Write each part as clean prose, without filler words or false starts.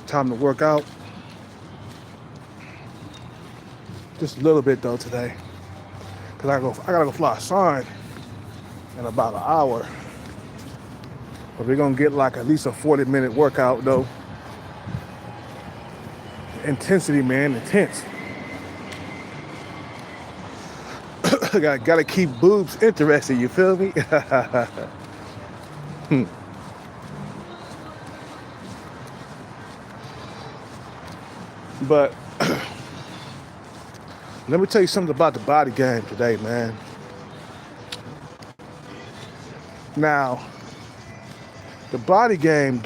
Time to work out. Just a little bit though today. Cause I gotta go fly a sign in about an hour. But we're gonna get like at least a 40-minute workout though. Intensity, man, intense. Gotta keep boobs interested, you feel me? But let me tell you something about the body game today, man. Now, the body game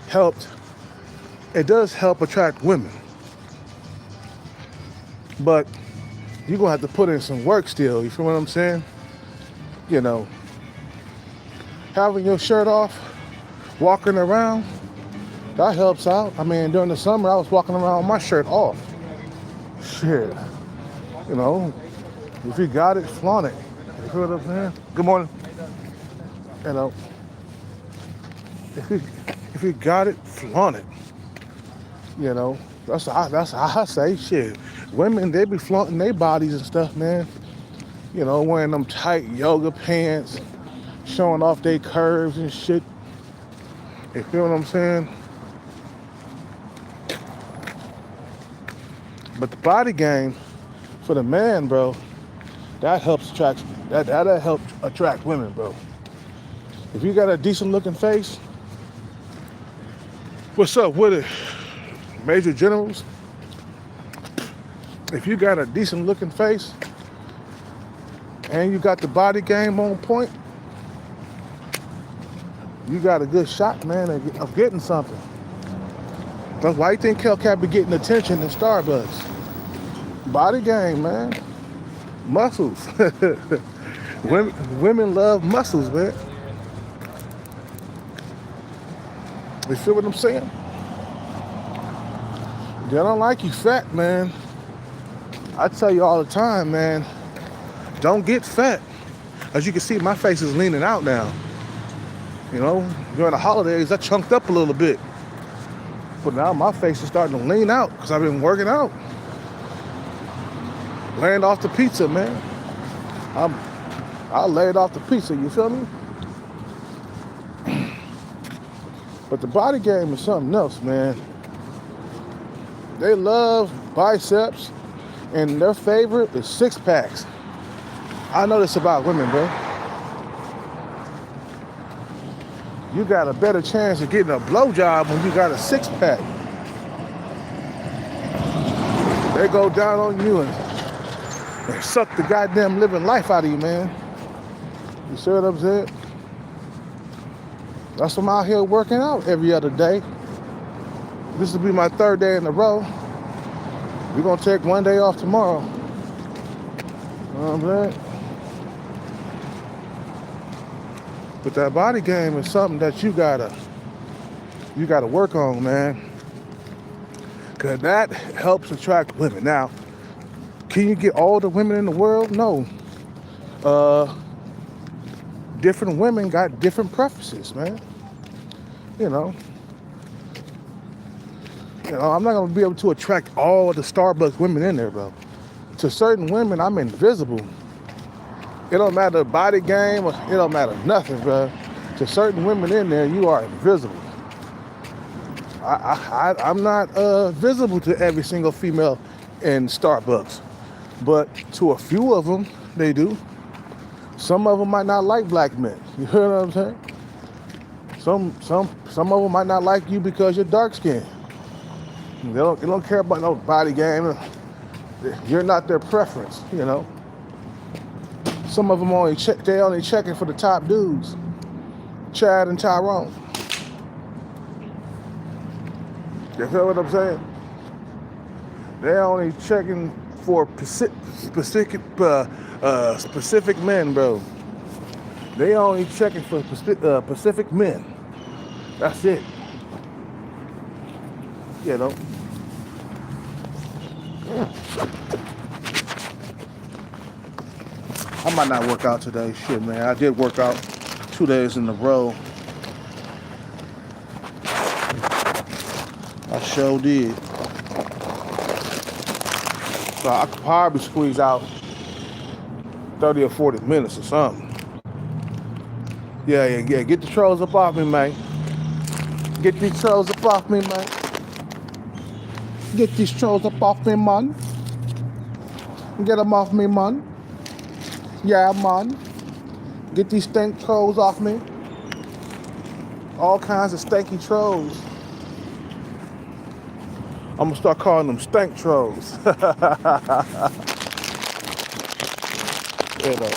help does help attract women. But you're gonna have to put in some work still, you feel what I'm saying? You know, having your shirt off, walking around, that helps out. I mean, during the summer, I was walking around with my shirt off. Shit. You know, if you got it, flaunt it. You feel what I'm saying? Good morning. You know, if you got it, flaunt it. You know, that's how I say shit. Women, they be flaunting their bodies and stuff, man. You know, wearing them tight yoga pants, showing off their curves and shit. You feel what I'm saying? But the body game for the man, bro, that helps attract women, bro. If you got a decent looking face, what's up with it, Major Generals? If you got a decent looking face and you got the body game on point, you got a good shot, man, of getting something. That's why you think Hellcat be getting attention in Starbucks. Body game, man. Muscles. women love muscles, man. You feel what I'm saying? They don't like you fat, man. I tell you all the time, man, don't get fat. As you can see, my face is leaning out now. You know, during the holidays, I chunked up a little bit. But now my face is starting to lean out because I've been working out. Laying off the pizza, man. I laid off the pizza, you feel me? But the body game is something else, man. They love biceps, and their favorite is six packs. I know this about women, bro. You got a better chance of getting a blowjob when you got a six pack. They go down on you and suck the goddamn living life out of you, man. You see what I'm saying? That's why I'm out here working out every other day. This will be my third day in a row. We're gonna take one day off tomorrow. You know what I'm saying? But that body game is something that you gotta work on, man. Cause that helps attract women. Now, can you get all the women in the world? No. Different women got different preferences, man. You know, I'm not gonna be able to attract all the Starbucks women in there, bro. To certain women, I'm invisible. It don't matter body game, or it don't matter nothing, bro. To certain women in there, you are invisible. I'm not visible to every single female in Starbucks, but to a few of them, they do. Some of them might not like black men. You hear what I'm saying? Some of them might not like you because you're dark skinned. They don't care about no body game. You're not their preference, you know. Some of them only checking for the top dudes, Chad and Tyrone. You feel what I'm saying? They're only checking for specific men, bro. They only checking for Pacific men. That's it. You know. I might not work out today. Shit, man. I did work out 2 days in a row. I sure did. So I could probably squeeze out 30 or 40 minutes or something. Yeah. Get the trolls up off me, man. Get these trolls up off me, man. Get these trolls up off me, man. Get them off me, man. Yeah, man. Get these stink trolls off me. All kinds of stanky trolls. I'm gonna start calling them stank trolls. You know.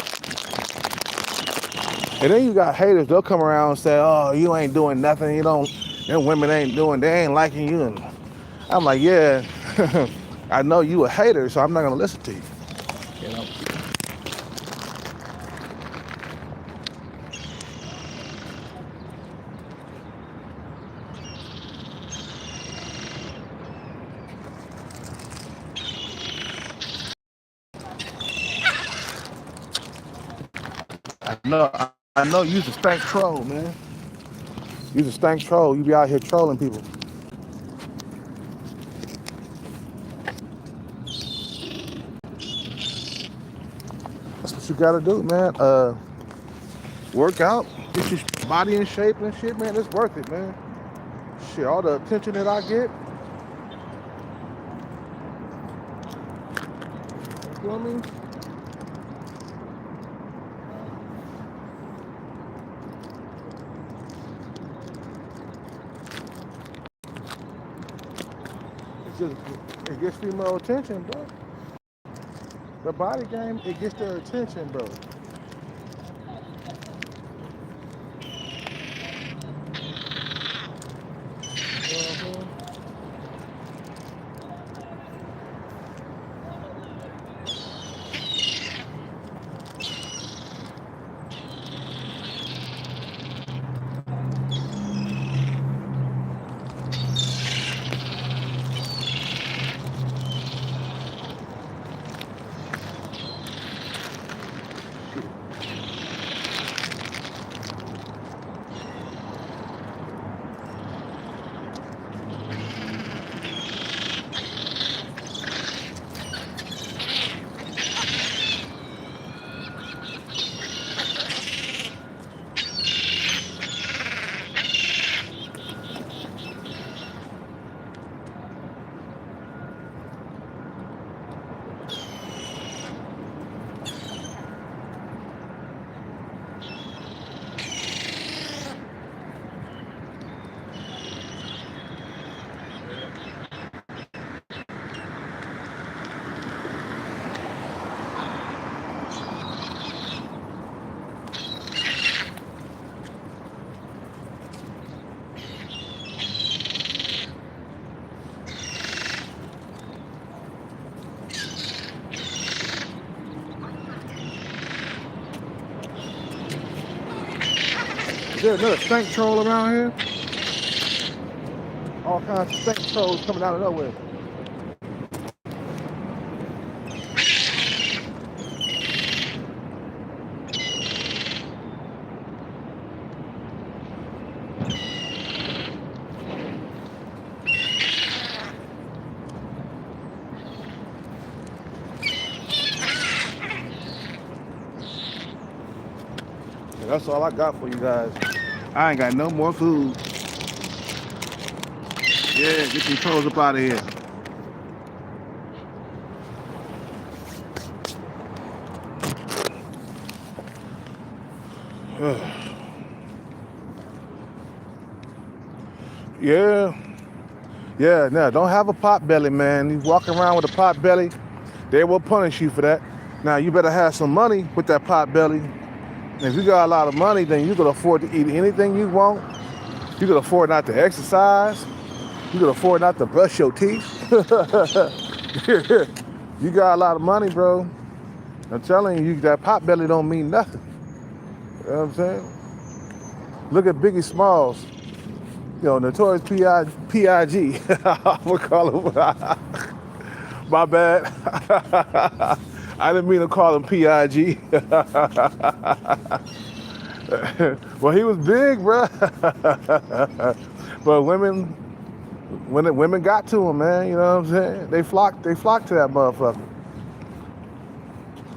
And then you got haters, they'll come around and say, oh, you ain't doing nothing, them women they ain't liking you. And I'm like, yeah, I know you a hater, so I'm not gonna listen to you. You know. I know you's a stank troll, man. You's a stank troll. You be out here trolling people. That's what you gotta do, man. Work out, get your body in shape and shit, man. It's worth it, man. Shit, all the attention that I get. You know what I mean? It gets female attention, bro. The body game, it gets their attention, bro. Is there another stank troll around here? All kinds of stank trolls coming out of nowhere. Yeah, that's all I got for you guys. I ain't got no more food. Yeah, get these trolls up out of here. Yeah, no, don't have a pot belly, man. You walking around with a pot belly, they will punish you for that. Now, you better have some money with that pot belly. And if you got a lot of money, then you can afford to eat anything you want. You can afford not to exercise. You can afford not to brush your teeth. You got a lot of money, bro. I'm telling you, that pot belly don't mean nothing. You know what I'm saying? Look at Biggie Smalls. Notorious P.I.G. I'm gonna call him. My bad. I didn't mean to call him P.I.G. Well, he was big, bro. But women When women got to him, man, you know what I'm saying? They flocked to that motherfucker.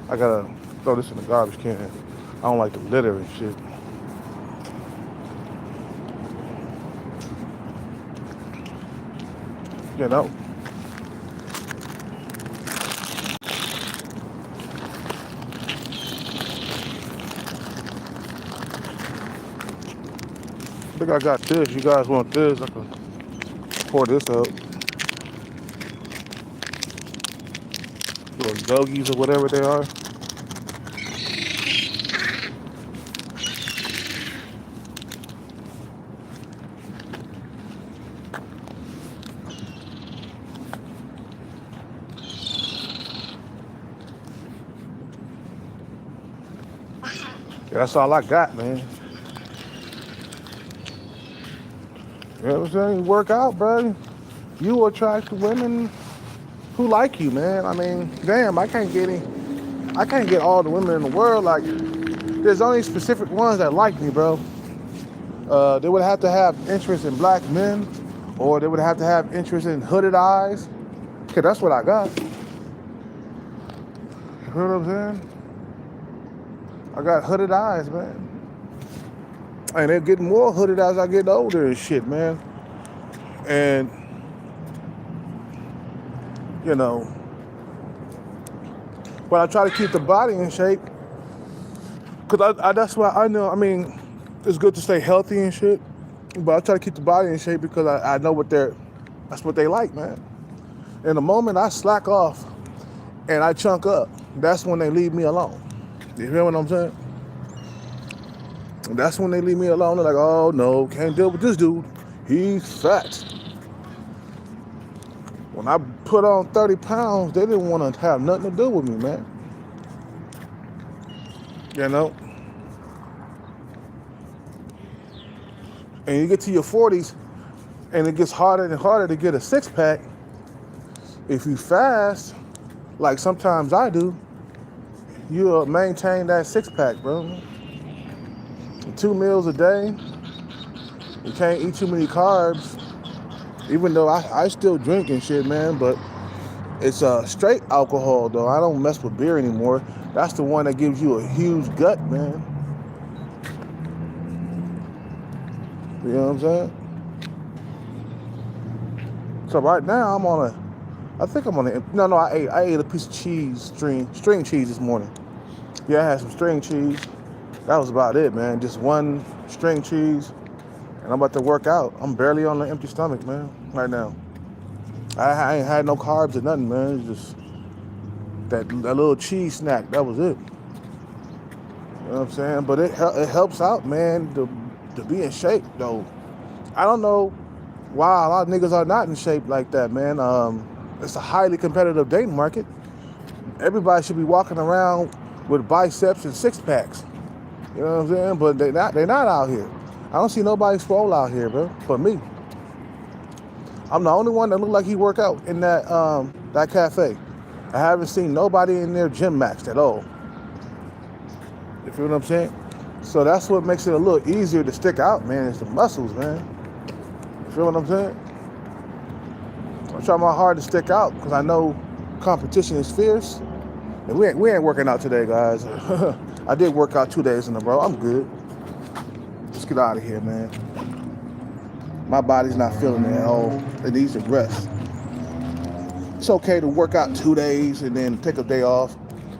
I gotta throw this in the garbage can. I don't like the litter and shit. You know? I think I got this. You guys want this? I can pour this up. Little doggies or whatever they are. Yeah, that's all I got, man. You know what I'm saying? You work out, bro. You will attract women who like you, man. I mean, damn, I can't get all the women in the world. Like, there's only specific ones that like me, bro. They would have to have interest in black men, or they would have to have interest in hooded eyes. Okay, that's what I got. You know what I'm saying? I got hooded eyes, man. And they're getting more hooded as I get older and shit, man. And, you know, but I try to keep the body in shape. Because that's why I know, I mean, it's good to stay healthy and shit. But I try to keep the body in shape because I know that's what they like, man. And the moment I slack off and I chunk up, that's when they leave me alone. You hear what I'm saying? That's when they leave me alone. They're like, oh no, can't deal with this dude. He's fat. When I put on 30 pounds, they didn't want to have nothing to do with me, man. You know? And you get to your 40s, and it gets harder and harder to get a six-pack. If you fast, like sometimes I do, you'll maintain that six-pack, bro. 2 meals a day. You can't eat too many carbs. Even though I still drink and shit, man, but it's straight alcohol, though. I don't mess with beer anymore. That's the one that gives you a huge gut, man. You know what I'm saying? So right now I ate a piece of cheese, string cheese this morning. Yeah, I had some string cheese. That was about it, man. Just one string cheese. And I'm about to work out. I'm barely on an empty stomach, man, right now. I ain't had no carbs or nothing, man. It's just that little cheese snack. That was it. You know what I'm saying? But it helps out, man, to be in shape, though. I don't know why a lot of niggas are not in shape like that, man. It's a highly competitive dating market. Everybody should be walking around with biceps and six packs. You know what I'm saying? But they're not out here. I don't see nobody swole out here, bro. For me, I'm the only one that look like he work out in that cafe. I haven't seen nobody in there gym maxed at all. You feel what I'm saying? So that's what makes it a little easier to stick out, man. It's the muscles, man. You feel what I'm saying? I try my hard to stick out because I know competition is fierce. And we ain't working out today, guys. I did work out 2 days in a row. I'm good. Let's get out of here, man. My body's not feeling it at all. It needs to rest. It's okay to work out 2 days and then take a day off.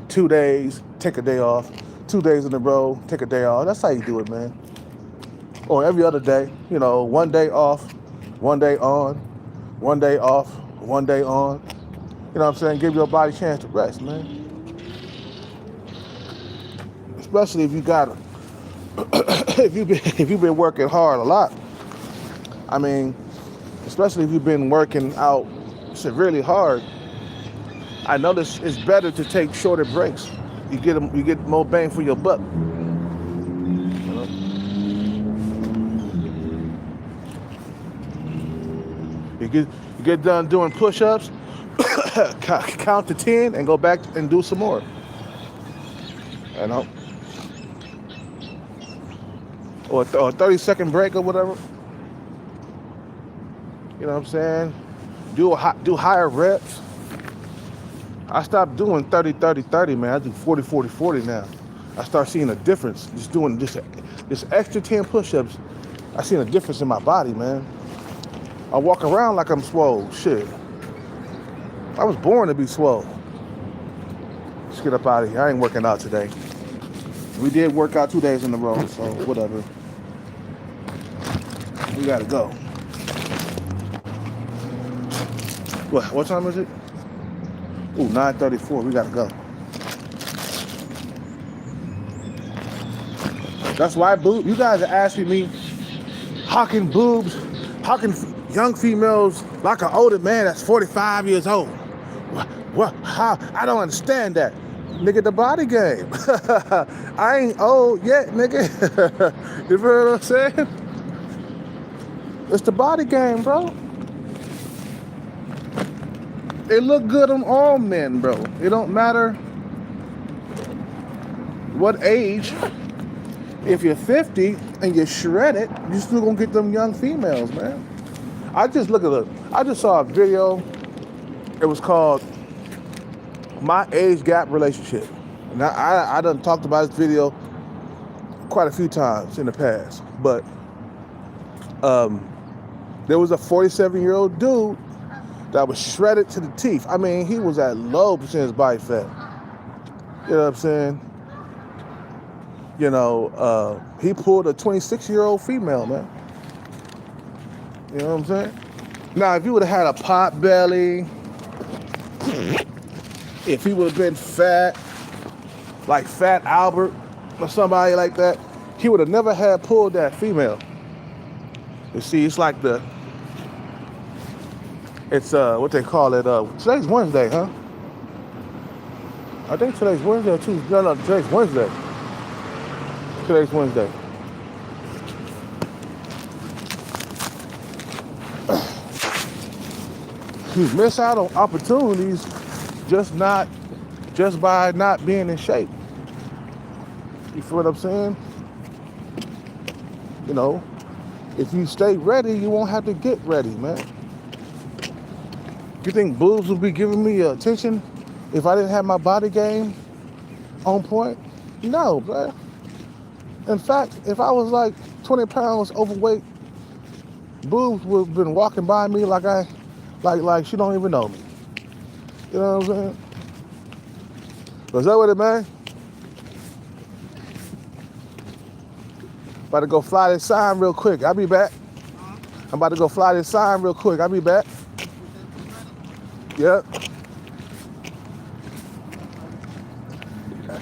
2 days, take a day off. 2 days in a row, take a day off. That's how you do it, man. Or every other day, 1 day off, 1 day on, 1 day off, 1 day on. You know what I'm saying? Give your body a chance to rest, man. Especially if you got if you've been working hard a lot. I mean, especially if you've been working out severely hard. I notice it's better to take shorter breaks. You get more bang for your buck. You get done doing push-ups, count to 10, and go back and do some more. Or a 30-second break or whatever. You know what I'm saying? Do higher reps. I stopped doing 30, 30, 30, man. I do 40, 40, 40 now. I start seeing a difference just doing this extra 10 push-ups. I seen a difference in my body, man. I walk around like I'm swole. Shit. I was born to be swole. Let's get up out of here. I ain't working out today. We did work out 2 days in a row, so whatever. We gotta go. What time is it? Ooh, 9:34. We gotta go. That's why you guys are asking me, how can young females like an older man that's 45 years old? What? How? I don't understand that. Nigga, the body game. I ain't old yet, nigga. You feel what I'm saying? It's the body game, bro. It look good on all men, bro. It don't matter what age. If you're 50 and you're shredded, you still gonna get them young females, man. I just saw a video. It was called My Age Gap Relationship. And I done talked about this video quite a few times in the past. But there was a 47-year-old dude that was shredded to the teeth. I mean, he was at low percentage body fat. You know what I'm saying? You know, he pulled a 26-year-old female, man. You know what I'm saying? Now, if he would have had a pot belly, if he would have been fat, like Fat Albert or somebody like that, he would have never had pulled that female. You see, it's like what they call it, today's Wednesday, huh? I think today's Wednesday or Tuesday. No, today's Wednesday. Today's Wednesday. You miss out on opportunities just by not being in shape. You feel what I'm saying? You know, if you stay ready, you won't have to get ready, man. You think boobs would be giving me attention if I didn't have my body game on point? No, bro. In fact, if I was like 20 pounds overweight, boobs would have been walking by me like she don't even know me. You know what I'm saying? Was that what it, man? About to go fly this sign real quick. I'll be back. I'm about to go fly this sign real quick. I'll be back. Yep.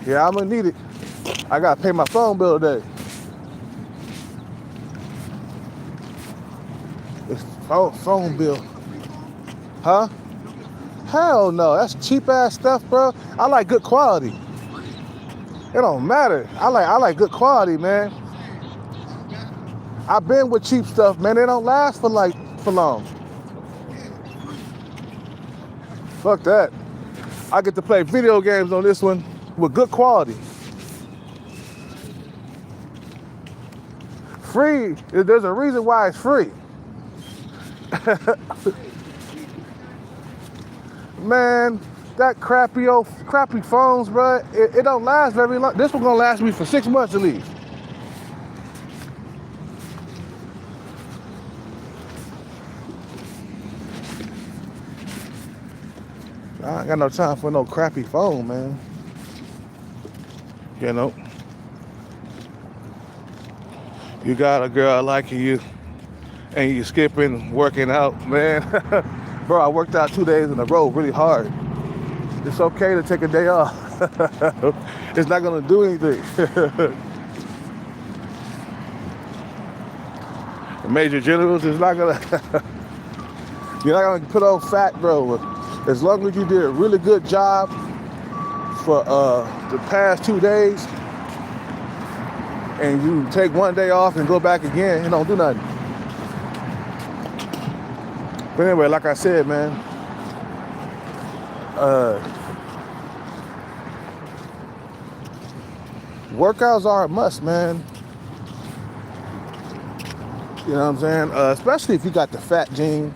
Yeah, I'm gonna need it. I gotta pay my phone bill today. It's phone bill. Huh? Hell no, that's cheap ass stuff, bro. I like good quality. It don't matter. I like good quality, man. I've been with cheap stuff, man. They don't last for long. Fuck that. I get to play video games on this one with good quality. Free. There's a reason why it's free. Man, that crappy phones, bro, it don't last very long. This one gonna last me for 6 months at least. I ain't got no time for no crappy phone, man. You know, you got a girl liking you and you skipping working out, man. Bro, I worked out 2 days in a row really hard. It's okay to take a day off. It's not gonna do anything. The Major Generals is not gonna, you're not gonna put on fat, bro. As long as you did a really good job for the past 2 days and you take 1 day off and go back again, it don't do nothing. But anyway, like I said, man, workouts are a must, man. You know what I'm saying? Especially if you got the fat gene.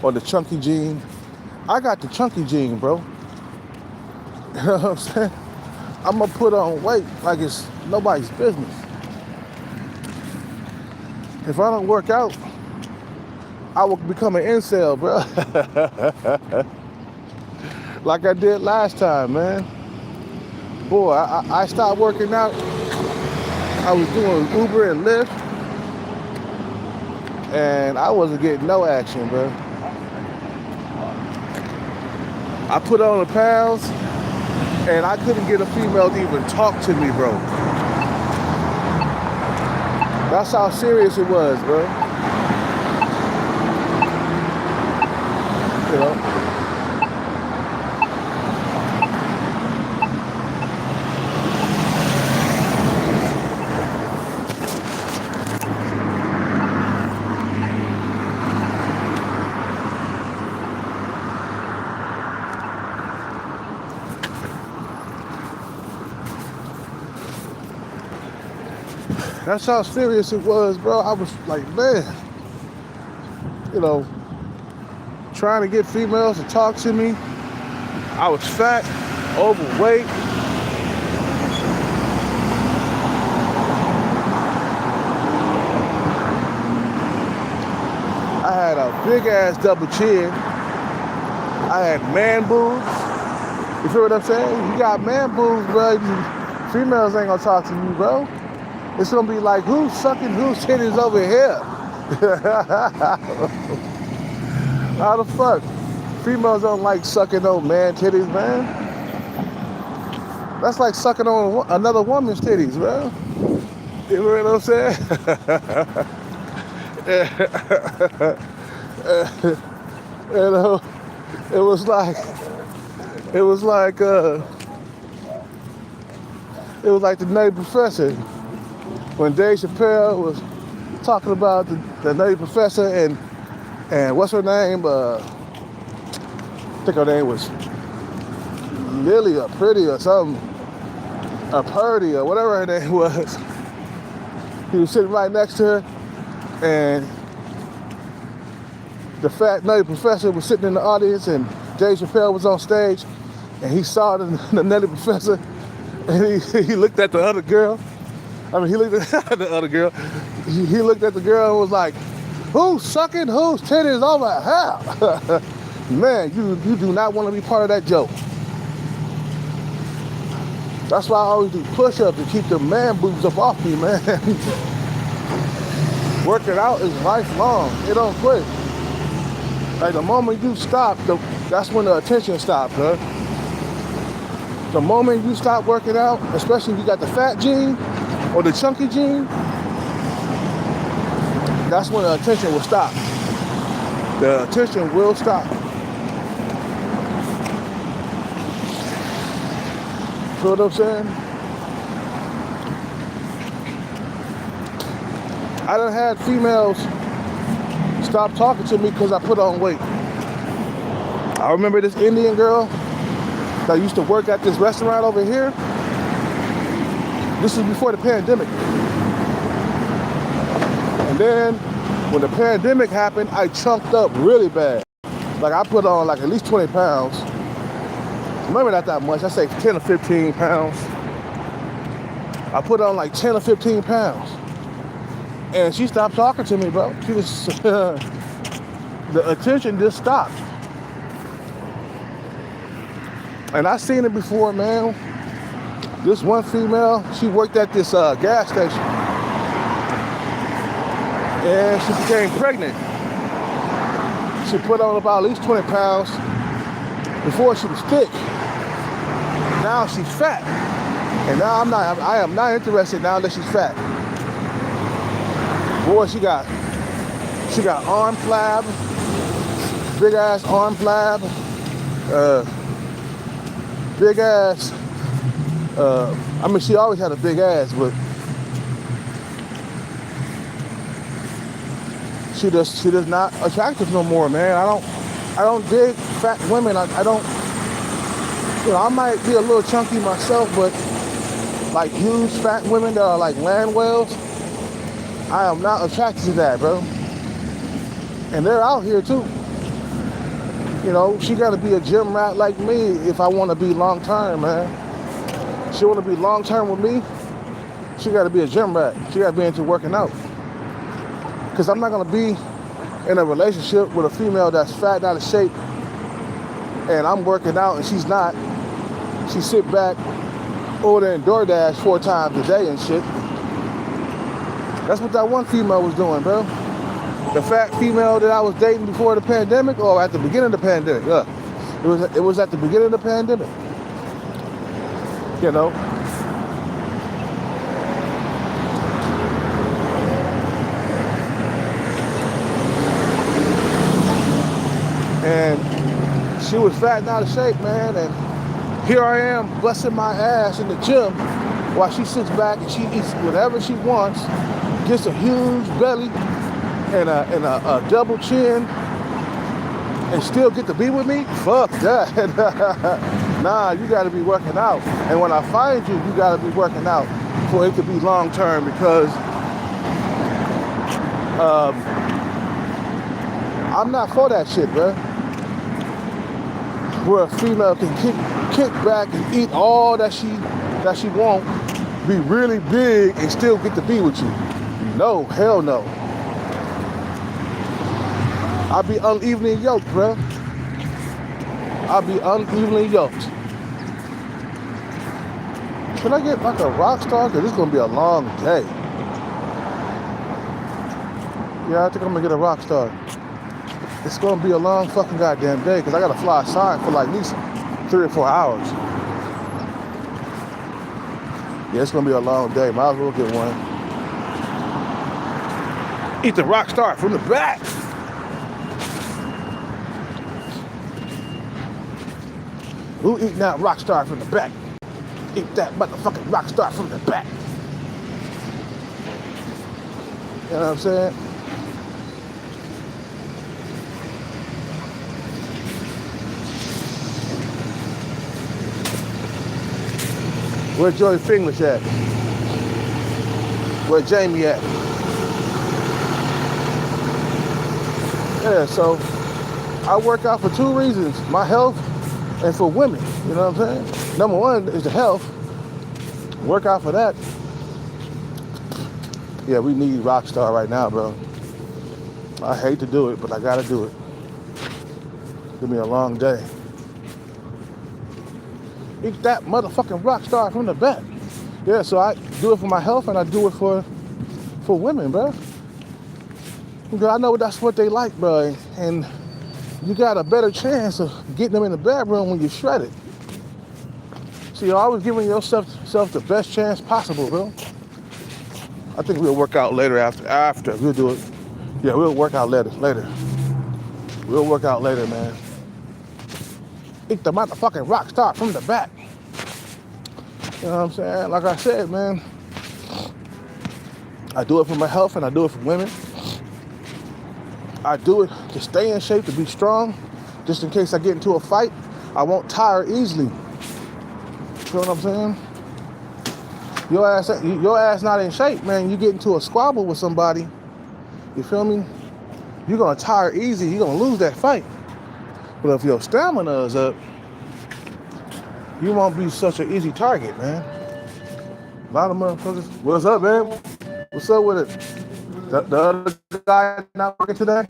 or the chunky gene. I got the chunky gene, bro. You know what I'm saying? I'm gonna put on weight like it's nobody's business. If I don't work out, I will become an incel, bro. Like I did last time, man. Boy, I stopped working out. I was doing Uber and Lyft, and I wasn't getting no action, bro. I put on the pounds, and I couldn't get a female to even talk to me, bro. That's how serious it was, bro. You know? That's how serious it was, bro. I was like, man, you know, trying to get females to talk to me. I was fat, overweight. I had a big ass double chin. I had man boobs. You feel what I'm saying? You got man boobs, bro. Females ain't gonna talk to you, bro. It's gonna be like, who's sucking whose titties over here? How the fuck? Females don't like sucking on man titties, man. That's like sucking on another woman's titties, bro. You know what I'm saying? You know, it was like the Nutty Professor when Dave Chappelle was talking about the Nutty Professor and what's her name? I think her name was Lily or Pretty or something, or Purdy or whatever her name was. He was sitting right next to her, and the fat Nutty Professor was sitting in the audience, and Dave Chappelle was on stage, and he saw the Nutty Professor, and he looked at the other girl. I mean, he looked at the other girl. He looked at the girl and was like, who's sucking whose titties over here? Man, you do not want to be part of that joke. That's why I always do push-ups to keep the man boobs up off me, man. Working out is lifelong. It don't quit. Like the moment you stop, that's when the attention stops, huh? The moment you stop working out, especially if you got the fat gene or the chunky gene, that's when the attention will stop. The attention will stop. Feel what I'm saying? I done had females stop talking to me because I put on weight. I remember this Indian girl that used to work at this restaurant over here. This was before the pandemic. And then when the pandemic happened, I chunked up really bad. Like I put on like at least 20 pounds. Maybe not that much, I say 10 or 15 pounds. I put on like 10 or 15 pounds. And she stopped talking to me, bro. She just, the attention just stopped. And I seen it before, man. This one female, she worked at this gas station. And she became pregnant. She put on about at least 20 pounds. Before she was thick. Now she's fat. And now I am not interested now that she's fat. Boy, she got arm flab, big ass arm flab, big ass, I mean she always had a big ass, but she does not attractive no more, man. I don't dig fat women. I don't, you know, I might be a little chunky myself, but like huge fat women that are like land whales, I am not attracted to that, bro. And they're out here too. You know, she got to be a gym rat like me if I want to be long term, man. She want to be long term with me. She got to be a gym rat. She got to be into working out. Because I'm not going to be in a relationship with a female that's fat and out of shape and I'm working out and she's not. She sit back, ordering DoorDash 4 times a day and shit. That's what that one female was doing, bro. The fat female that I was dating before the pandemic or at the beginning of the pandemic. It was at the beginning of the pandemic. You know. And she was fat and out of shape, man. And here I am busting my ass in the gym while she sits back and she eats whatever she wants, gets a huge belly and a double chin, and still get to be with me? Fuck that. Nah, you gotta be working out. And when I find you, you gotta be working out for it to be long term because I'm not for that shit, bro. Where a female can kick back and eat all that she want, be really big and still get to be with you. No, hell no. I'll be unevenly yoked, bro. I'll be unevenly yoked. Can I get like a rock star? Because it's going to be a long day. Yeah, I think I'm going to get a rock star. It's going to be a long fucking goddamn day because I got to fly outside for like at least 3 or 4 hours. Yeah, it's going to be a long day. Might as well get one. Eat the rock star from the back. Who eating that rock star from the back? Eat that motherfucking rock star from the back. You know what I'm saying? Where Joey Finglish at? Where Jamie at? Yeah, so I work out for 2 reasons. My health and for women. You know what I'm saying? Number 1 is the health. Work out for that. Yeah, we need Rockstar right now, bro. I hate to do it, but I gotta do it. Give me a long day. Eat that motherfucking Rockstar from the back. Yeah, so I do it for my health and I do it for women, bro. Because I know that's what they like, bro. And you got a better chance of getting them in the bedroom when you're shredded. So you're always giving yourself the best chance possible, bro. I think we'll work out later after. We'll do it. Yeah, we'll work out later. We'll work out later, man. Eat the motherfucking rock star from the back. You know what I'm saying? Like I said, man, I do it for my health and I do it for women. I do it to stay in shape, to be strong, just in case I get into a fight. I won't tire easily. You know what I'm saying? Your ass not in shape, man. You get into a squabble with somebody, you feel me? You're gonna tire easy. You're gonna lose that fight. But if your stamina is up, you won't be such an easy target, man. A lot of motherfuckers. What's up, man? What's up with it? The other guy not working today?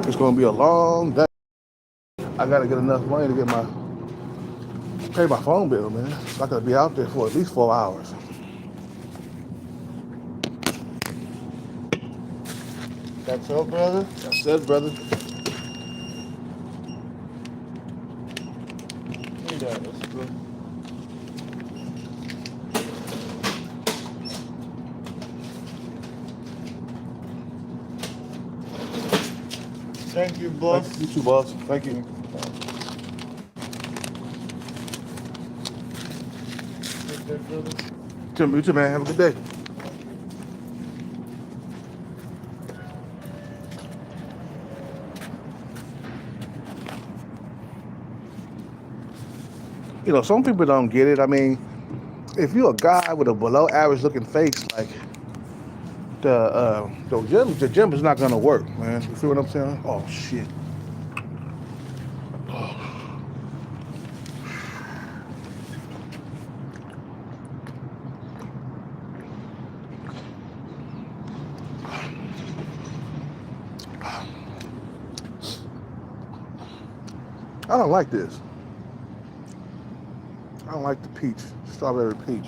It's gonna be a long day. I gotta get enough money to pay my phone bill, man. So I gotta be out there for at least 4 hours. That's so, brother? That's it, brother. Yeah, that's good. Thank you, boss. You too, boss. Thank you. Take care, brother. You too, man. Have a good day. You know, some people don't get it. I mean, if you're a guy with a below average looking face, like the gym is not gonna work, man. You feel what I'm saying? Oh shit. I don't like this. I don't like the peach, strawberry peach.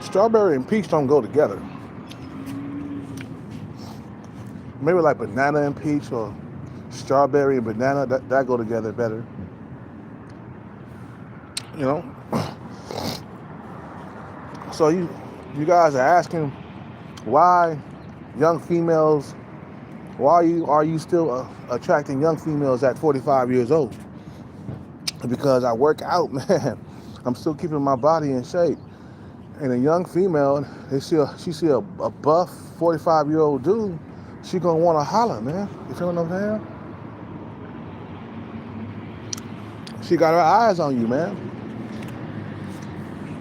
Strawberry and peach don't go together. Maybe like banana and peach or strawberry and banana, that go together better. You know? So you guys are asking why young females, why are you still attracting young females at 45 years old? Because I work out, man. I'm still keeping my body in shape. And a young female, she see a buff 45-year-old dude, she gonna wanna holler, man. You feel what I'm saying? She got her eyes on you, man.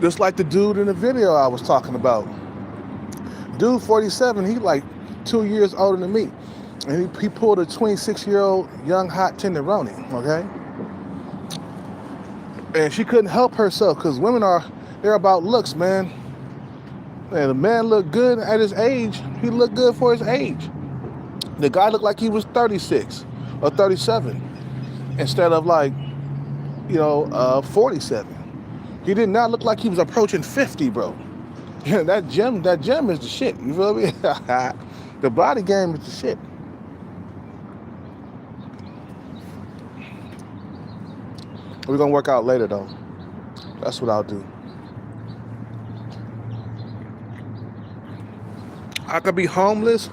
Just like the dude in the video I was talking about. Dude 47, he like 2 years older than me. And he pulled a 26-year-old young hot tenderoni, okay? And she couldn't help herself because women they're about looks, man. And the man looked good at his age. He looked good for his age. The guy looked like he was 36 or 37 instead of like, 47. He did not look like he was approaching 50, bro. Yeah, that gym is the shit. You feel me? The body game is the shit. We're gonna work out later though. That's what I'll do. I could be homeless,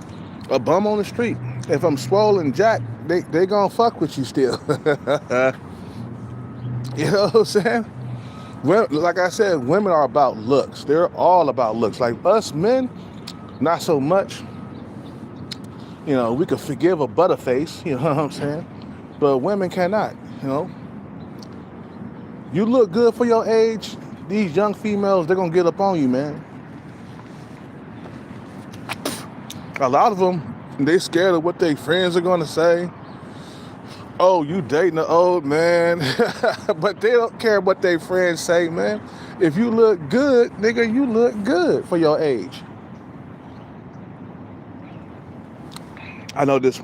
a bum on the street. If I'm swollen jack, they gonna fuck with you still. You know what I'm saying? Well, like I said, women are about looks. They're all about looks. Like us men, not so much. We could forgive a butterface, you know what I'm saying? But women cannot, You look good for your age, these young females, they're gonna get up on you, man. A lot of them, they scared of what their friends are gonna say. Oh, you dating an old man. But they don't care what their friends say, man. If you look good, nigga, you look good for your age. I know this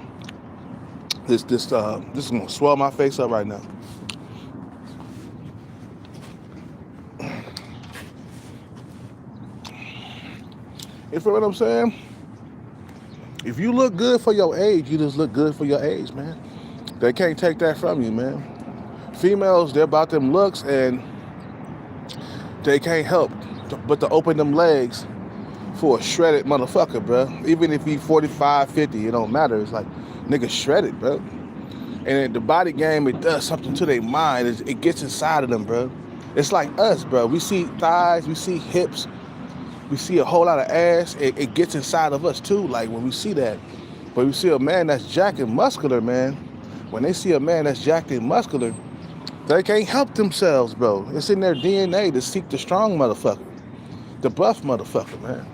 is gonna swell my face up right now. You feel what I'm saying? If you look good for your age, you just look good for your age, man. They can't take that from you, man. Females, they're about them looks and they can't help but to open them legs for a shredded motherfucker, bro. Even if he's 45, 50, it don't matter. It's like, nigga shredded, bro. And the body game, it does something to their mind. It gets inside of them, bro. It's like us, bro. We see thighs, we see hips, we see a whole lot of ass. It gets inside of us too, like when we see that. But we see a man that's jacked and muscular, man. When they see a man that's jacked and muscular, they can't help themselves, bro. It's in their DNA to seek the strong motherfucker, the buff motherfucker, man.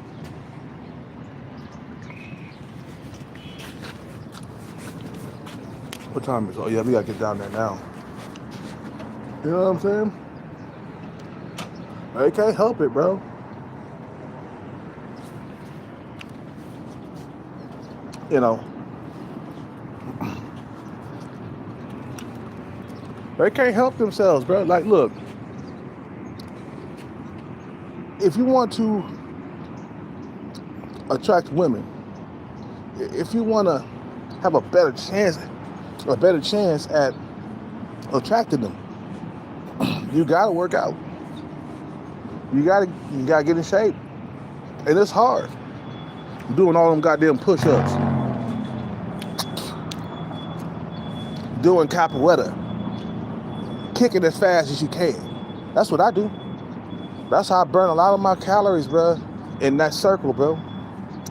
What time is it? Oh yeah, we gotta get down there now. You know what I'm saying? They can't help it, bro. They can't help themselves, bro. Like, look, if you want to attract women, if you want to have a better chance at attracting them, you gotta work out. You gotta get in shape, and it's hard. Doing all them goddamn push-ups, doing capoeira, kicking as fast as you can. That's what I do. That's how I burn a lot of my calories, bro, in that circle, bro.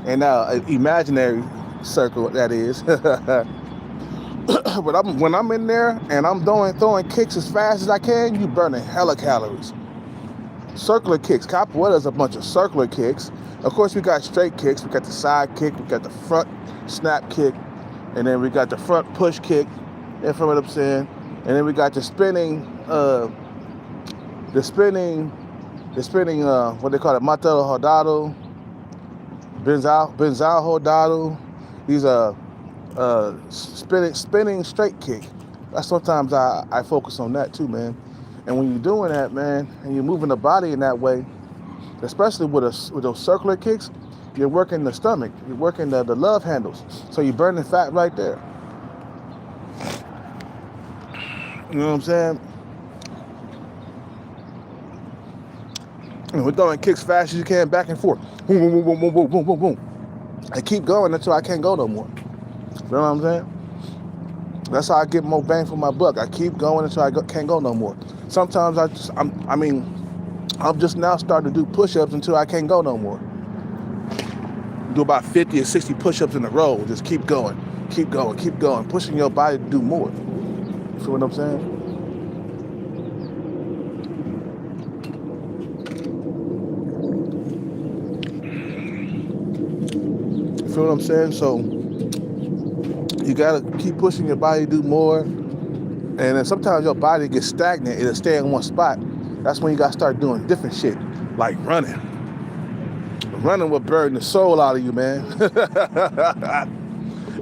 And imaginary circle, that is. But when I'm in there and I'm throwing kicks as fast as I can, you burning hella calories. Circular kicks. Capoeira is a bunch of circular kicks. Of course, we got straight kicks. We got the side kick. We got the front snap kick. And then we got the front push kick. You know what I'm saying? And then we got the spinning, what they call it, Martelo Rodado, Benzal Rodado. These are spinning straight kick. That's sometimes I focus on that too, man. And when you're doing that, man, and you're moving the body in that way, especially with those circular kicks, you're working the stomach, you're working the love handles. So you're burning fat right there. You know what I'm saying? And we're throwing kicks fast as you can, back and forth. Boom, boom, boom, boom, boom, boom, boom, boom. I keep going until I can't go no more. You know what I'm saying? That's how I get more bang for my buck. I keep going until I can't go no more. Sometimes I'm just now starting to do push-ups until I can't go no more. Do about 50 or 60 push-ups in a row. Just keep going, pushing your body to do more. You feel what I'm saying? You feel what I'm saying? So you gotta keep pushing your body to do more. And then sometimes your body gets stagnant. It'll stay in one spot. That's when you gotta start doing different shit, like running. Running will burn the soul out of you, man.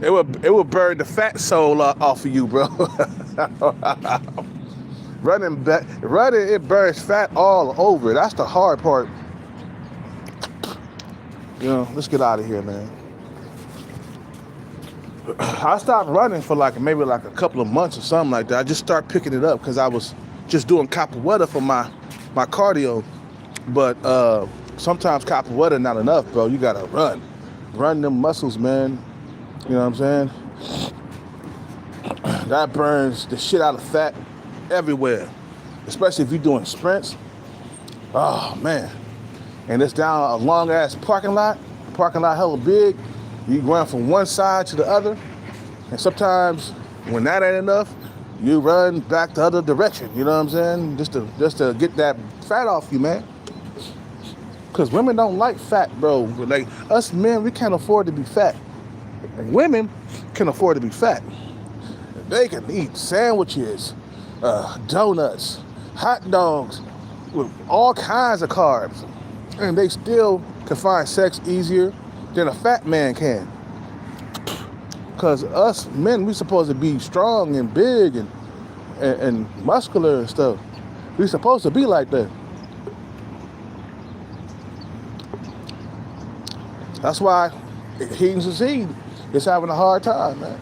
It will burn the fat soul off of you, bro. Running, it burns fat all over. That's the hard part. You know, let's get out of here, man. I stopped running for maybe a couple of months or something like that. I just started picking it up because I was just doing capoeira for my cardio. But sometimes capoeira not enough, bro. You gotta run them muscles, man. You know what I'm saying? That burns the shit out of fat everywhere, especially if you're doing sprints. Oh man, and it's down a long ass parking lot hella big. You run from one side to the other, and sometimes when that ain't enough, you run back the other direction. You know what I'm saying? Just to get that fat off you, man. Cause women don't like fat, bro. Like us men, we can't afford to be fat. And women can afford to be fat. They can eat sandwiches, donuts, hot dogs, with all kinds of carbs, and they still can find sex easier than a fat man can. Cause us men, we supposed to be strong and big and muscular and stuff. We supposed to be like that. That's why Heaton Succeed is having a hard time, man.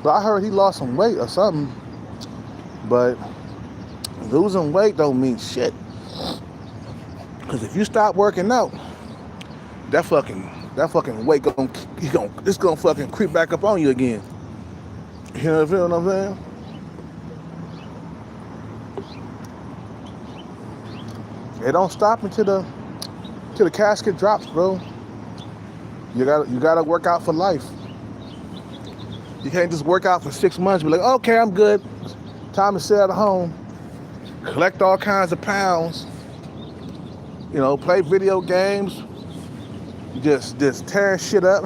But I heard he lost some weight or something. But losing weight don't mean shit. Cause if you stop working out, that fucking weight it's gonna fucking creep back up on you again. You know what I'm saying? It don't stop until the casket drops, bro. You gotta work out for life. You can't just work out for 6 months and be like, okay, I'm good. Time to sit at home, collect all kinds of pounds, you know, play video games, just tearing shit up.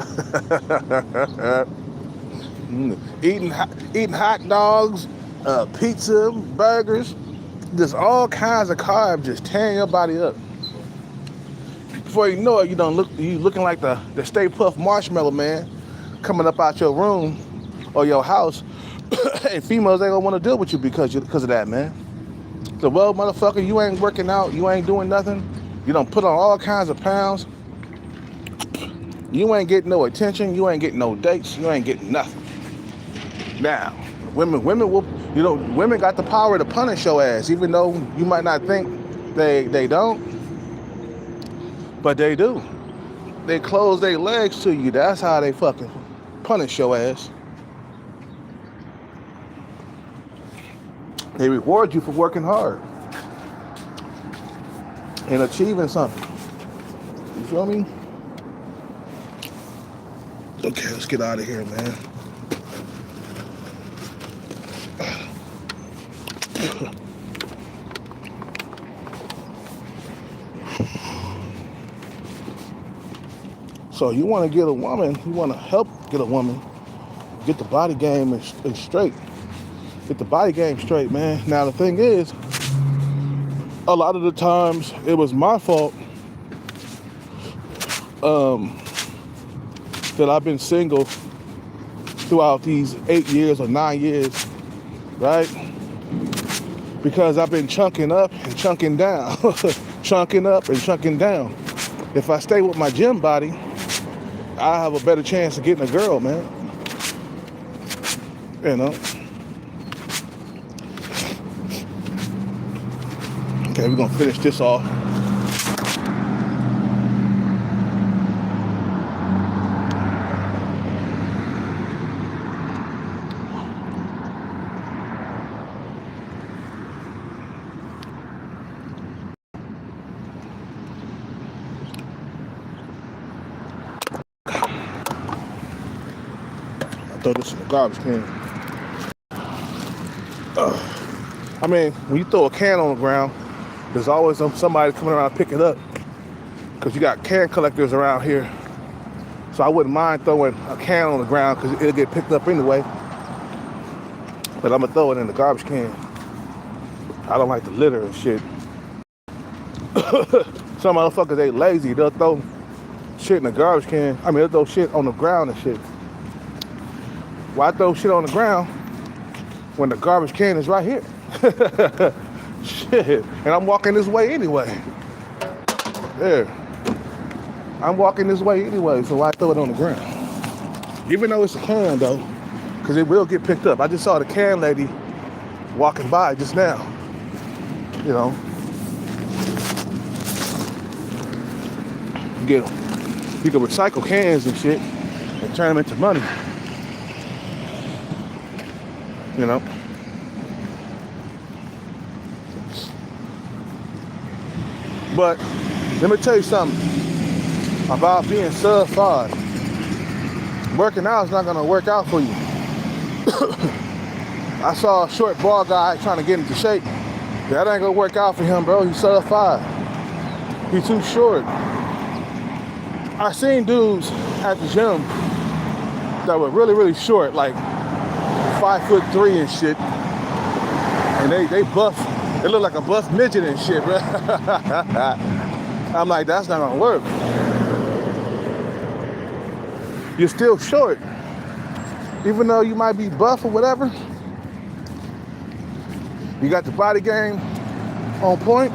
eating hot dogs, pizza, burgers, just all kinds of carbs, just tearing your body up. Before you know it, you looking like the Stay Puft Marshmallow Man coming up out your room or your house, and females ain't gonna want to deal with you because of that, man. So, well, motherfucker, you ain't working out, you ain't doing nothing, you done put on all kinds of pounds, you ain't getting no attention, you ain't getting no dates, you ain't getting nothing. Now, women will, women got the power to punish your ass, even though you might not think they don't. But they do. They close their legs to you. That's how they fucking punish your ass. They reward you for working hard and achieving something. You feel me? Okay, let's get out of here, man. So you want to get a woman, you want to help get a woman, get the body game is straight. Get the body game straight, man. Now the thing is, a lot of the times it was my fault that I've been single throughout these 8 years or 9 years, right? Because I've been chunking up and chunking down, chunking up and chunking down. If I stay with my gym body, I have a better chance of getting a girl, man. You know? Okay, we're gonna finish this off. Throw this in the garbage can. I mean, when you throw a can on the ground, there's always somebody coming around to pick it up, because you got can collectors around here. So I wouldn't mind throwing a can on the ground because it'll get picked up anyway. But I'm gonna throw it in the garbage can. I don't like the litter and shit. Some motherfuckers, they lazy. They'll throw shit in the garbage can. I mean, they'll throw shit on the ground and shit. Why throw shit on the ground when the garbage can is right here? Shit. And I'm walking this way anyway. There. I'm walking this way anyway, so why throw it on the ground? Even though it's a can, though, because it will get picked up. I just saw the can lady walking by just now. You know. You can recycle cans and shit and turn them into money. You know. But let me tell you something about being sub 5. Working out is not gonna work out for you. I saw a short bald guy trying to get into shape. That ain't gonna work out for him, bro. He's sub 5. He's too short. I seen dudes at the gym that were really, really short, like 5'3" and shit. And they buff. They look like a buff midget and shit, bro. I'm like, that's not gonna work. You're still short. Even though you might be buff or whatever, you got the body game on point,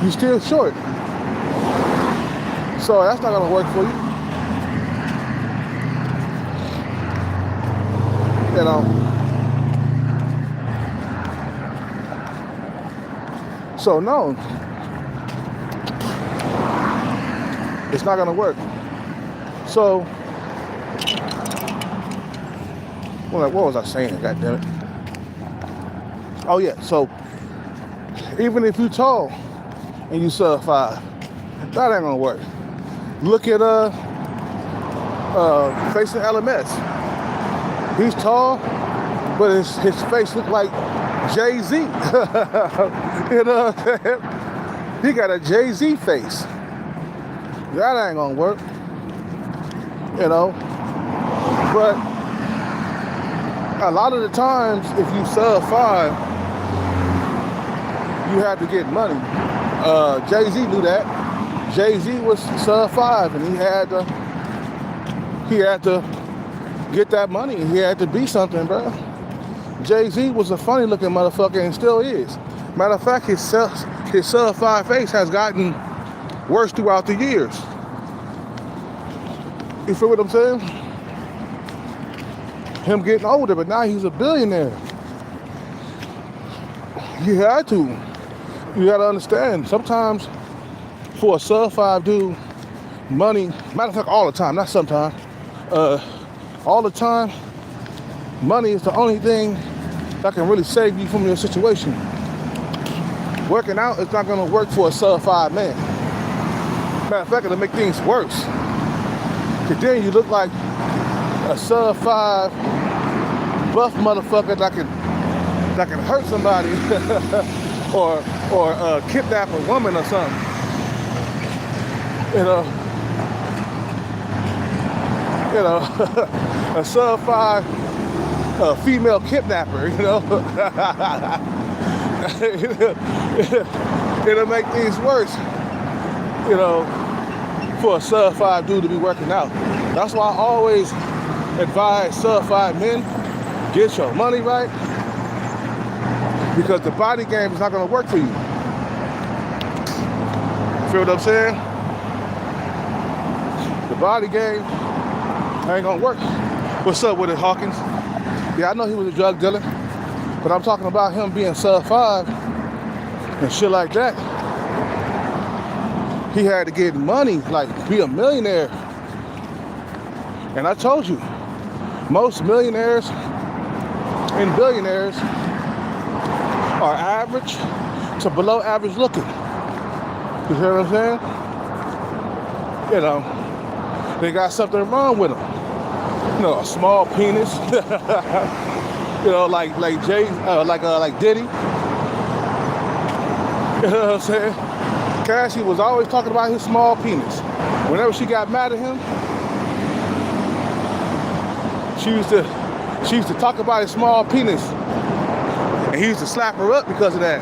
you're still short. So that's not gonna work for you. You know. So no, it's not gonna work. So, what was I saying? God damn it! Oh yeah. So, even if you tall and you sub 5, that ain't gonna work. Look at facing LMS. He's tall, but his face look like Jay-Z. You know what I'm saying? He got a Jay-Z face. That ain't gonna work. You know? But a lot of the times, if you sub 5, you have to get money. Jay-Z knew that. Jay-Z was sub 5, and he had to get that money. He had to be something, bro. Jay-Z was a funny looking motherfucker and still is. Matter of fact, his sub 5 face has gotten worse throughout the years. You feel what I'm saying? Him getting older, but now he's a billionaire. You had to. You gotta understand, sometimes for a sub 5 dude, money, matter of fact, all the time, not sometimes, all the time, money is the only thing that can really save you from your situation. Working out is not gonna work for a sub 5 man. Matter of fact, it'll make things worse. Cause then you look like a sub 5 buff motherfucker that can that can hurt somebody or kidnap a woman or something. A sub 5 female kidnapper, it'll make things worse, for a sub 5 dude to be working out. That's why I always advise sub 5 men, get your money right, because the body game is not gonna work for you. Feel what I'm saying? The body game ain't gonna work. What's up with it, Hawkins? Yeah, I know he was a drug dealer, but I'm talking about him being sub 5 and shit like that. He had to get money, like be a millionaire. And I told you, most millionaires and billionaires are average to below average looking. You hear what I'm saying? They got something wrong with them. A small penis. like Jay, like Diddy. You know what I'm saying? Cassie was always talking about his small penis. Whenever she got mad at him, she used to talk about his small penis, and he used to slap her up because of that.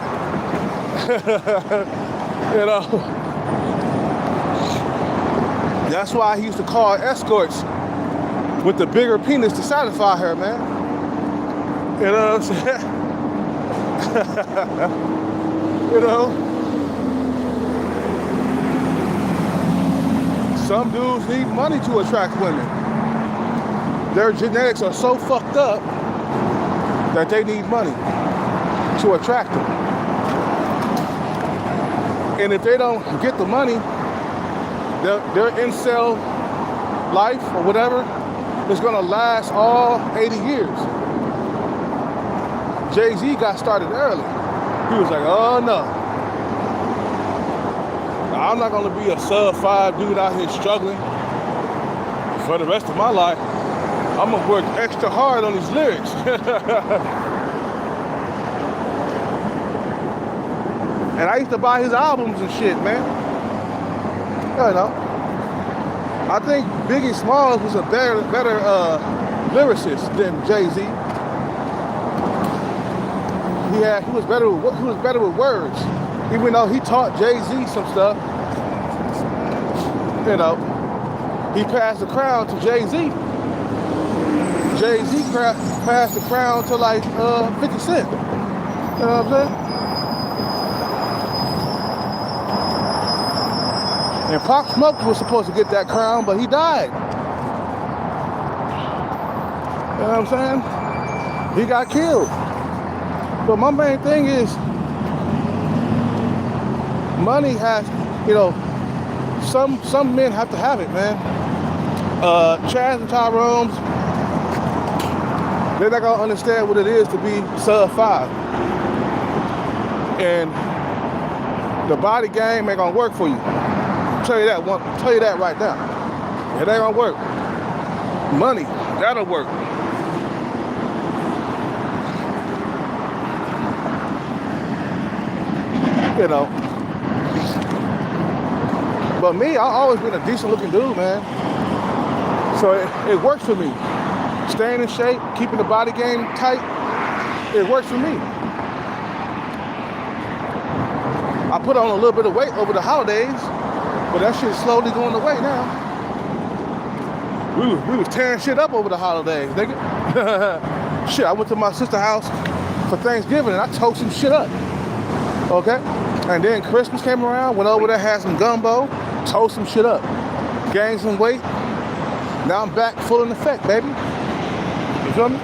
That's why he used to call escorts with the bigger penis to satisfy her, man. You know what I'm saying? Some dudes need money to attract women. Their genetics are so fucked up that they need money to attract them. And if they don't get the money, their incel life or whatever is gonna last all 80 years. Jay-Z got started early. He was like, oh no, I'm not gonna be a sub 5 dude out here struggling for the rest of my life. I'm gonna work extra hard on these lyrics. And I used to buy his albums and shit, man. I think Biggie Smalls was a better lyricist than Jay-Z. He was better with words, even though he taught Jay-Z some stuff. He passed the crown to Jay-Z. Jay-Z passed the crown to like 50 Cent. You know what I'm saying? And Pop Smoke was supposed to get that crown, but he died. You know what I'm saying? He got killed. But my main thing is, money has, some men have to have it, man. Chaz and Tyrone's, they're not gonna understand what it is to be sub 5. And the body game ain't gonna work for you. Tell you that right now. It ain't gonna work. Money, that'll work. But me, I've always been a decent looking dude, man. So it works for me. Staying in shape, keeping the body game tight, it works for me. I put on a little bit of weight over the holidays, but that shit's slowly going away now. We was tearing shit up over the holidays, nigga. Shit, I went to my sister's house for Thanksgiving and I tore some shit up. Okay? And then Christmas came around, went over there, had some gumbo, tore some shit up. Gained some weight. Now I'm back full in effect, baby. You feel me?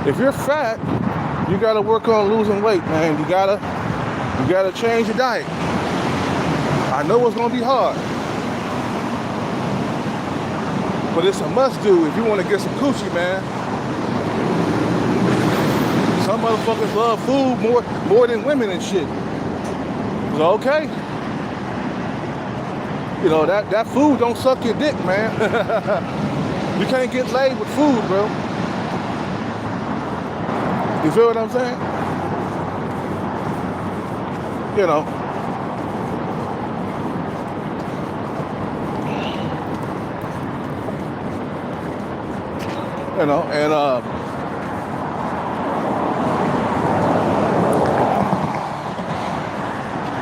If you're fat, you gotta work on losing weight, man. You gotta change your diet. I know it's gonna be hard, but it's a must do if you want to get some coochie, man. Some motherfuckers love food more than women and shit. So okay, You know, that food don't suck your dick, man. You can't get laid with food, bro. You feel what I'm saying? You know. You know, and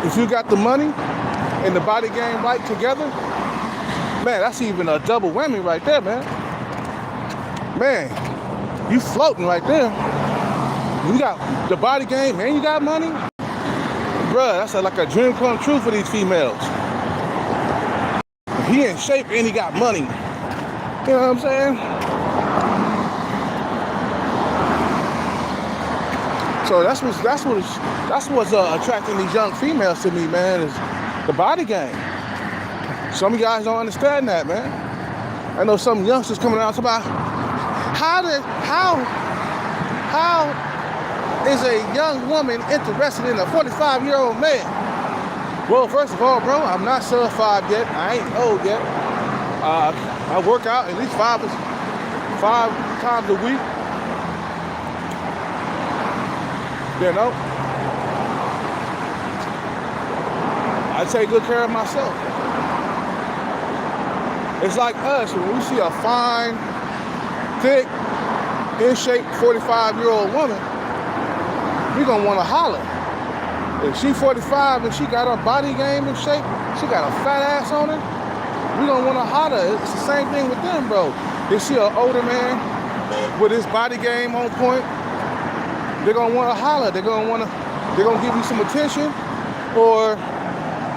if you got the money and the body game right together, man, that's even a double whammy right there, man. Man, you floating right there. You got the body game and you got money, bruh. That's like a dream come true for these females. He in shape and he got money. You know what I'm saying? So that's what's attracting these young females to me, man, is the body game. Some of you guys don't understand that, man. I know some youngsters coming out about how is a young woman interested in a 45-year-old man? Well, first of all, bro, I'm not sub 5 yet. I ain't old yet. I work out at least five times a week. You know, I take good care of myself. It's like us, when we see a fine, thick, in shape 45-year-old woman, we gonna wanna holler. If she 45 and she got her body game in shape, she got a fat ass on her, we gonna wanna holler. It's the same thing with them, bro. They see an older man with his body game on point, they're gonna wanna holler. They're gonna give you some attention, or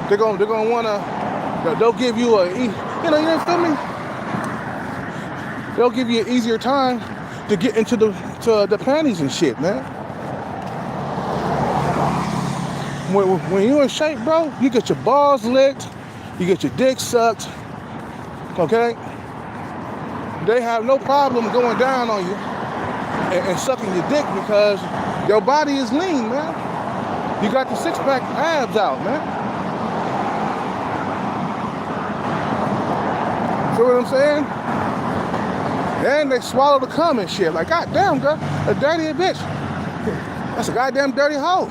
they're gonna wanna, they'll give you you feel me? They'll give you an easier time to get into the panties and shit, man. When you're in shape, bro, you get your balls licked, you get your dick sucked, okay? They have no problem going down on you and sucking your dick because your body is lean, man. You got the six-pack abs out, man. Feel what I'm saying? And they swallow the cum and shit. Like, goddamn, girl, a dirty bitch. That's a goddamn dirty hoe.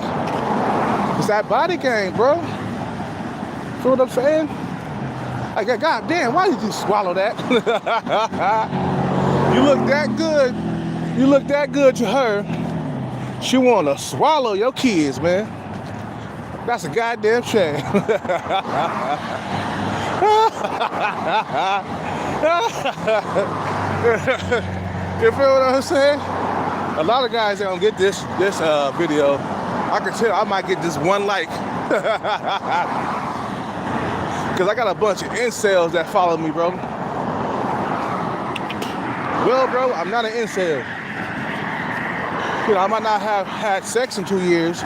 It's that body game, bro. Feel what I'm saying? Like, goddamn, why did you swallow that? You look that good. You look that good to her. She wanna swallow your kids, man. That's a goddamn shame. You feel what I'm saying? A lot of guys don't get this video. I can tell I might get this one like. Cause I got a bunch of incels that follow me, bro. Well, bro, I'm not an incel. You know, I might not have had sex in 2 years,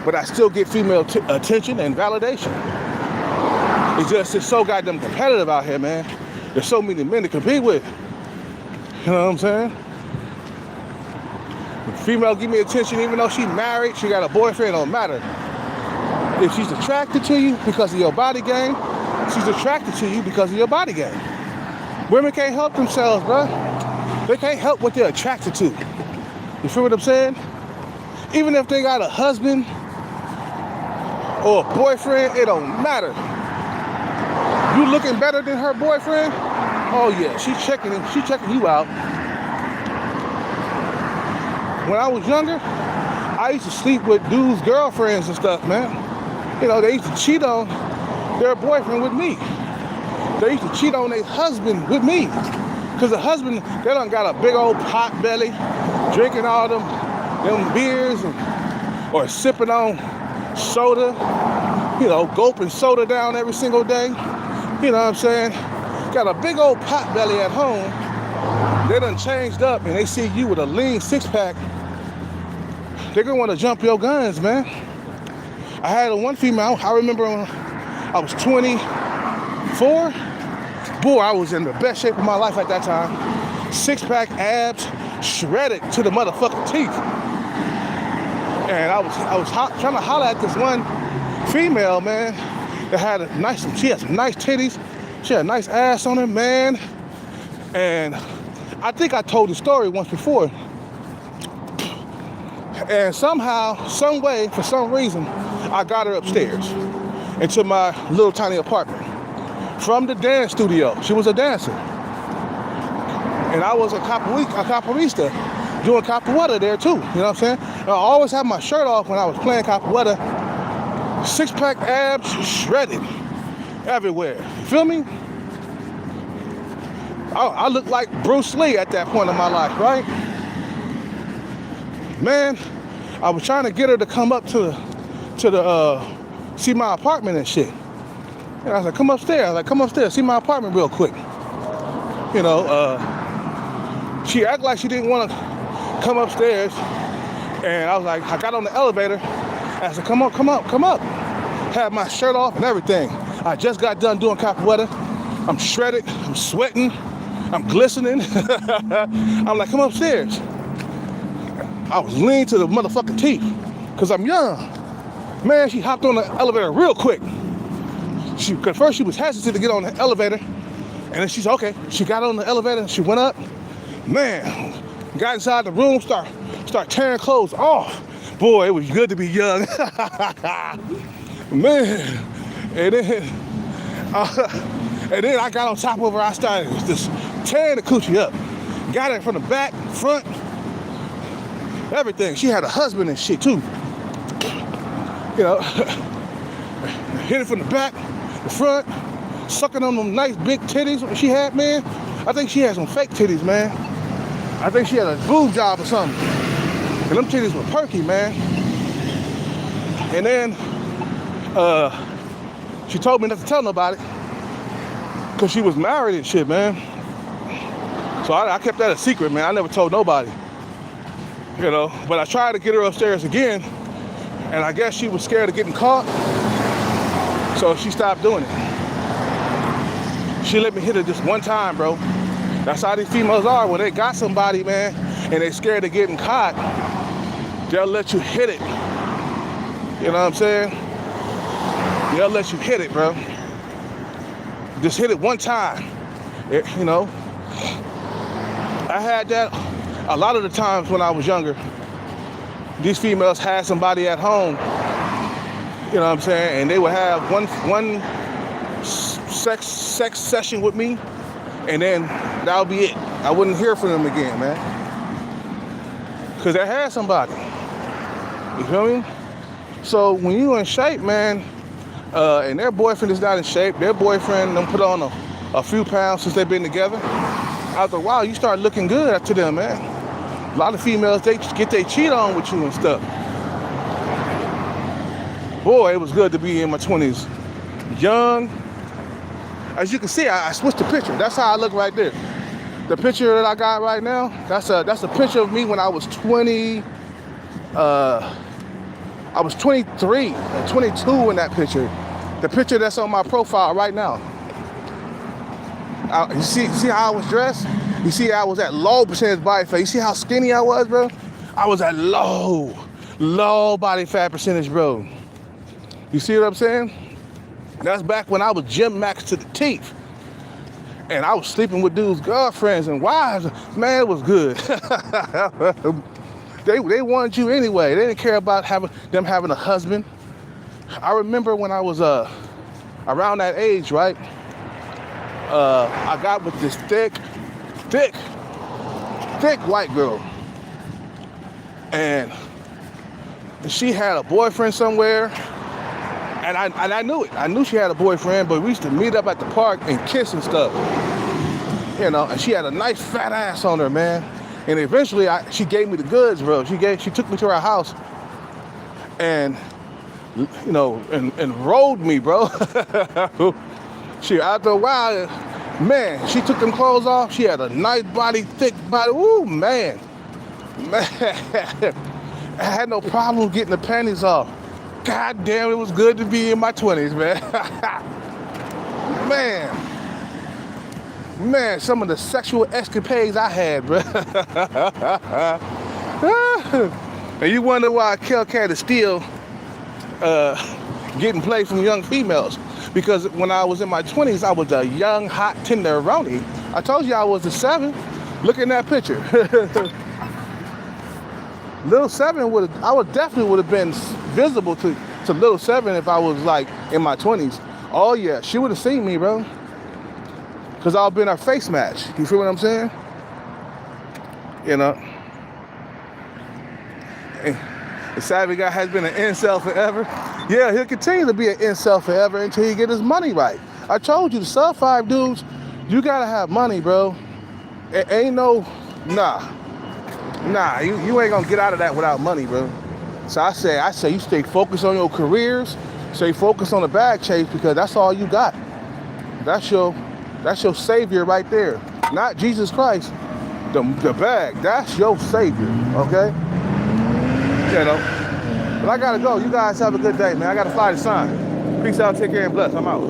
but I still get female attention and validation. It's so goddamn competitive out here, man. There's so many men to compete with. You know what I'm saying? If female give me attention, even though she's married, she got a boyfriend, it don't matter. If she's attracted to you because of your body game, she's attracted to you because of your body game. Women can't help themselves, bro. They can't help what they're attracted to. You feel what I'm saying? Even if they got a husband or a boyfriend, it don't matter. You looking better than her boyfriend? Oh yeah, she's checking you out. When I was younger, I used to sleep with dudes' girlfriends and stuff, man. You know, they used to cheat on their boyfriend with me. They used to cheat on their husband with me. Cause the husband, they done got a big old pot belly, drinking all them beers or sipping on soda, you know, gulping soda down every single day. You know what I'm saying? Got a big old pot belly at home. They done changed up and they see you with a lean six-pack. They're gonna wanna jump your guns, man. I had one female, I remember when I was 24. Boy, I was in the best shape of my life at that time. Six-pack abs, shredded to the motherfucking teeth. And I was trying to holler at this one female, man. that had she had some nice titties. She had a nice ass on her, man. And I think I told the story once before. And somehow, some way, for some reason, I got her upstairs into my little tiny apartment from the dance studio. She was a dancer. And I was a capoeirista doing capoeira there too. You know what I'm saying? And I always had my shirt off when I was playing capoeira. Six-pack abs shredded everywhere. You feel me? I looked like Bruce Lee at that point in my life, right? Man, I was trying to get her to come up to the see my apartment and shit. And I was like, come upstairs, see my apartment real quick. You know, she acted like she didn't want to come upstairs. And I was like, I got on the elevator. I said, come up. Had my shirt off and everything. I just got done doing capoeira. I'm shredded, I'm sweating, I'm glistening. I'm like, come upstairs. I was leaning to the motherfucking teeth, because I'm young. Man, she hopped on the elevator real quick. Cause first she was hesitant to get on the elevator, and then she said, okay. She got on the elevator and she went up. Man, got inside the room, start tearing clothes off. Boy, it was good to be young. Man, and then I got on top of her. I started just tearing the coochie up. Got her from the back, front, everything. She had a husband and shit too. You know, hit it from the back, the front, sucking on them nice big titties she had, man. I think she had some fake titties, man. I think she had a boob job or something. And them titties were perky, man. And then she told me not to tell nobody, because she was married and shit, man. So I kept that a secret, man. I never told nobody. You know, but I tried to get her upstairs again, and I guess she was scared of getting caught, so she stopped doing it. She let me hit her just one time, bro. That's how these females are. When they got somebody, man, and they scared of getting caught, they'll let you hit it. You know what I'm saying? They'll let you hit it, bro. Just hit it one time. You know, I had that a lot of the times when I was younger. These females had somebody at home, you know what I'm saying, and they would have one sex session with me, and then that would be it. I wouldn't hear from them again, man, because they had somebody. You feel me? So when you in shape, man, and their boyfriend is not in shape, their boyfriend them put on a few pounds since they've been together, after a while you start looking good to them, man. A lot of females, they cheat on with you and stuff. Boy, it was good to be in my 20s. Young. As you can see, I switched the picture. That's how I look right there. The picture that I got right now, that's a picture of me when I was 20. I was 23 and 22 in that picture. The picture that's on my profile right now. You see how I was dressed? You see I was at low percentage body fat. You see how skinny I was, bro? I was at low body fat percentage, bro. You see what I'm saying? That's back when I was gym max to the teeth. And I was sleeping with dudes' girlfriends and wives. Man, it was good. They wanted you anyway. They didn't care about them having a husband. I remember when I was around that age, right? I got with this thick white girl. And she had a boyfriend somewhere. And I knew it. I knew she had a boyfriend, but we used to meet up at the park and kiss and stuff. You know, and she had a nice fat ass on her, man. And eventually she gave me the goods, bro. She took me to her house and, you know, and rode me, bro. After a while, man, she took them clothes off. She had a nice body, thick body. Ooh, man. I had no problem getting the panties off. God damn, it was good to be in my 20s, man. Man, some of the sexual escapades I had, bro. And you wonder why Kel Cat is still getting played from young females. Because when I was in my 20s, I was a young, hot tenderoni. I told you I was a 7. Look in that picture. Little 7 definitely would have been visible to little 7 if I was like in my 20s. Oh yeah, she would have seen me, bro. Cause I'll been our face match. You feel what I'm saying? You know. The savvy guy has been an incel forever. Yeah, he'll continue to be an incel forever until he get his money right. I told you, the sub 5 dudes, you gotta have money, bro. It ain't no, nah, you ain't gonna get out of that without money, bro. So I say you stay focused on your careers, stay focused on the bag chase, because that's all you got. That's your savior right there. Not Jesus Christ, the bag, that's your savior, okay? You know, but I gotta go. You guys have a good day, man. I gotta fly to Sun. Peace out, take care, and bless. I'm out.